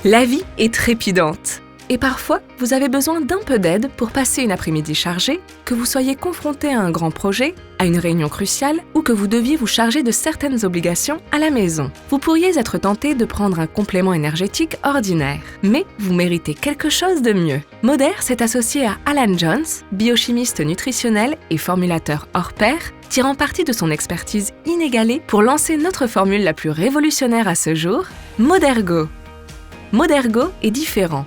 La vie est trépidante. Et parfois, vous avez besoin d'un peu d'aide pour passer une après-midi chargée, que vous soyez confronté à un grand projet, à une réunion cruciale ou que vous deviez vous charger de certaines obligations à la maison. Vous pourriez être tenté de prendre un complément énergétique ordinaire, mais vous méritez quelque chose de mieux. Moder s'est associé à Alan Jones, biochimiste nutritionnel et formulateur hors pair, tirant parti de son expertise inégalée pour lancer notre formule la plus révolutionnaire à ce jour, Modergo. Modergo est différent.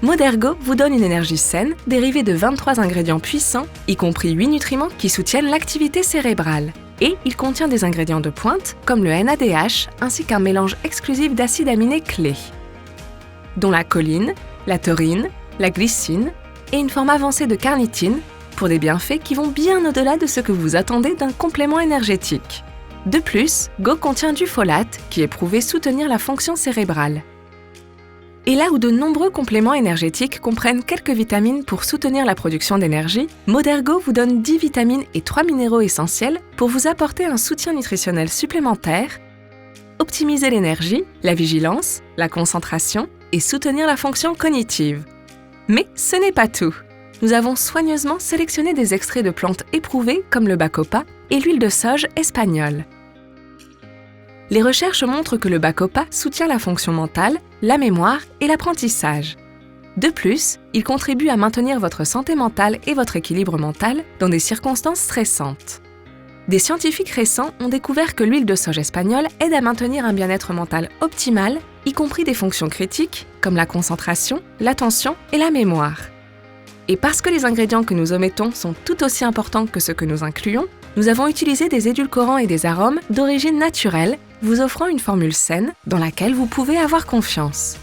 Modergo vous donne une énergie saine dérivée de 23 ingrédients puissants, y compris 8 nutriments qui soutiennent l'activité cérébrale. Et il contient des ingrédients de pointe comme le NADH ainsi qu'un mélange exclusif d'acides aminés clés, dont la choline, la taurine, la glycine et une forme avancée de carnitine pour des bienfaits qui vont bien au-delà de ce que vous attendez d'un complément énergétique. De plus, Go contient du folate qui est prouvé soutenir la fonction cérébrale. Et là où de nombreux compléments énergétiques comprennent quelques vitamines pour soutenir la production d'énergie, Modergo vous donne 10 vitamines et 3 minéraux essentiels pour vous apporter un soutien nutritionnel supplémentaire, optimiser l'énergie, la vigilance, la concentration et soutenir la fonction cognitive. Mais ce n'est pas tout. Nous avons soigneusement sélectionné des extraits de plantes éprouvées comme le bacopa et l'huile de sauge espagnole. Les recherches montrent que le bacopa soutient la fonction mentale, la mémoire et l'apprentissage. De plus, il contribue à maintenir votre santé mentale et votre équilibre mental dans des circonstances stressantes. Des scientifiques récents ont découvert que l'huile de sauge espagnole aide à maintenir un bien-être mental optimal, y compris des fonctions critiques comme la concentration, l'attention et la mémoire. Et parce que les ingrédients que nous omettons sont tout aussi importants que ceux que nous incluons, nous avons utilisé des édulcorants et des arômes d'origine naturelle, vous offrant une formule saine dans laquelle vous pouvez avoir confiance.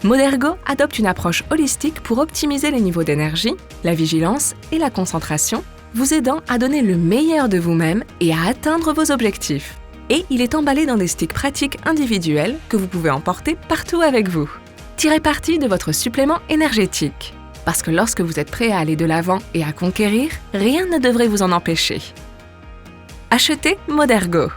Modergo adopte une approche holistique pour optimiser les niveaux d'énergie, la vigilance et la concentration, vous aidant à donner le meilleur de vous-même et à atteindre vos objectifs. Et il est emballé dans des sticks pratiques individuels que vous pouvez emporter partout avec vous. Tirez parti de votre supplément énergétique. Parce que lorsque vous êtes prêt à aller de l'avant et à conquérir, rien ne devrait vous en empêcher. Achetez Modergo.